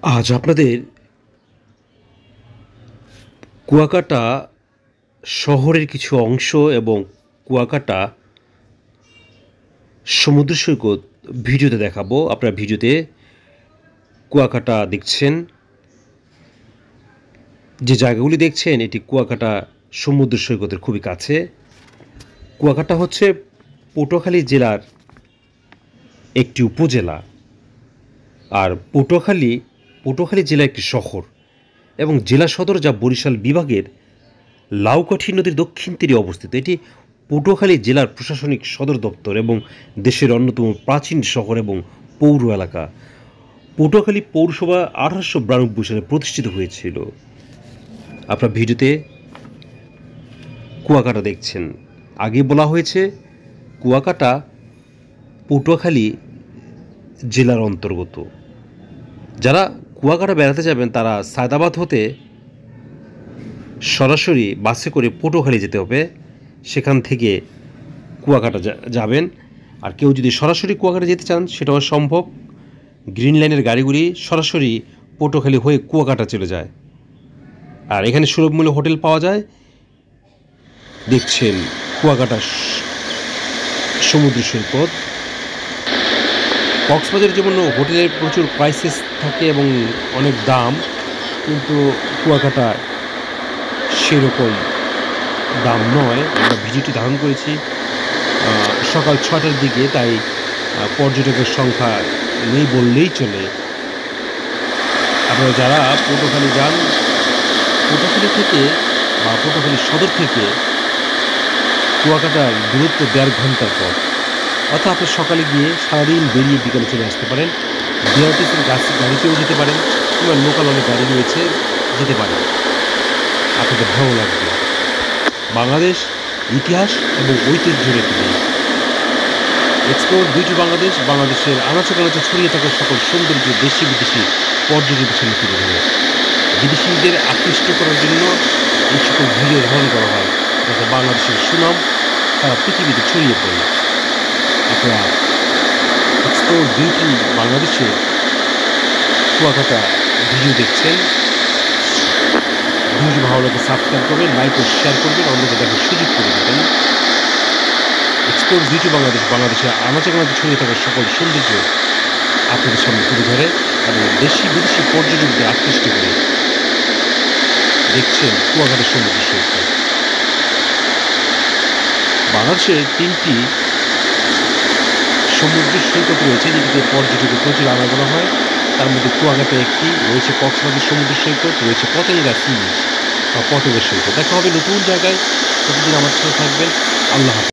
আজ আপনাদের কুয়াকাটা শহরের কিছু অংশ এবং কুয়াকাটা সমুদ্র সৈকত ভিডিওতে দেখাবো। আপনারা ভিডিওতে কুয়াকাটা দেখছেন, যে জায়গাগুলি দেখছেন এটি কুয়াকাটা সমুদ্র সৈকতের খুবই কাছে। কুয়াকাটা হচ্ছে পটুয়াখালী জেলার একটি উপজেলা, আর পটুয়াখালী জেলা একটি শহর এবং জেলা সদর যা বরিশাল বিভাগের লাউকাঠি নদীর দক্ষিণ তীরে অবস্থিত। এটি পটুয়াখালী জেলার প্রশাসনিক সদর দপ্তর এবং দেশের অন্যতম প্রাচীন শহর এবং পৌর এলাকা। পটুয়াখালী পৌরসভা 1892 সালে প্রতিষ্ঠিত হয়েছিল। আপনার ভিডিওতে কুয়াকাটা দেখছেন। আগে বলা হয়েছে কুয়াকাটা পটুয়াখালী জেলার অন্তর্গত। যারা কুয়াকাটা বেড়াতে যাবেন তারা সায়দাবাদ হতে সরাসরি বাসে করে পটুয়াখালী যেতে হবে, সেখান থেকে কুয়াকাটা যাবেন। আর কেউ যদি সরাসরি কুয়াকাটা যেতে চান সেটাও সম্ভব। গ্রিন লাইনের গাড়িগুলি সরাসরি পটুয়াখালী হয়ে কুয়াকাটা চলে যায়, আর এখানে সুলভ মূল্যে হোটেল পাওয়া যায়। দেখছেন কুয়াকাটা সমুদ্র সৈকত। কক্সবাজারের যেমন হোটেলের প্রচুর প্রাইসেস থাকে এবং অনেক দাম, কিন্তু কুয়াকাটা সেরকম দাম নয়। আমরা ভিডিওটি ধারণ করেছি সকাল 6টার দিকে, তাই পর্যটকের সংখ্যা নেই বললেই চলে। আপনারা যারা পটুয়াখালী যান, পটুয়াখালী থেকে বা পটুয়াখালী সদর থেকে কুয়াকাটার দূরত্ব 1.5 ঘন্টার পর, অর্থাৎ আপনি সকালে গিয়ে সারাদিন বেরিয়ে বিকালে চলে আসতে পারেন। বিআরটিসির গাড়িতেও যেতে পারেন, কিংবা লোকাল অনেক গাড়ি রয়েছে, যেতে পারেন। আপনাদের ভালো লাগবে। বাংলাদেশ ইতিহাস এবং ঐতিহ্যের একটি দেশ। এক্সপ্লোর বিউটি বাংলাদেশ, বাংলাদেশের আনাচে কানাচে ছড়িয়ে থাকা সকল সৌন্দর্য দেশি বিদেশি পর্যটকদের সামনে তুলে ধরে। বিদেশিদের আকৃষ্ট করার জন্য এই সকল ভিডিও ধারণ করা হয়, যাতে বাংলাদেশের সুনাম সারা পৃথিবীতে ছড়িয়ে পড়ে। আপনারা এক্সপ্লোর বিউটি বাংলাদেশে কুয়াকাটা ভিডিও দেখছেন। ভিডিওটি ভালো লাগে সাবস্ক্রাইব করবেন, লাইক ও শেয়ার করবেন, অন্যকে দেখার সুযোগ করে দেবেন। এক্সপ্লোর বিউটি বাংলাদেশ বাংলাদেশের আনাচে কানাচে ছড়িয়ে থাকা সকল সৌন্দর্য আপনাদের সামনে তুলে ধরে এবং দেশি বিদেশি পর্যটকদের আকৃষ্ট করে। দেখছেন কুয়াকাটা সমুদ্র সৈকত। বাংলাদেশের 3টি সমুদ্র সৈকত রয়েছে যেটিতে পর্যটকের প্রচুর আনাগোনা হয়। তার মধ্যে কুয়াকাটা একটি, রয়েছে কক্সবাজার সমুদ্র সৈকত, রয়েছে পতেঙ্গা সি বিচ বা পতেঙ্গা সৈকত। দেখা হবে নতুন জায়গায়। প্রতিদিন আমার সাথে থাকবেন। আল্লাহ হাফেজ।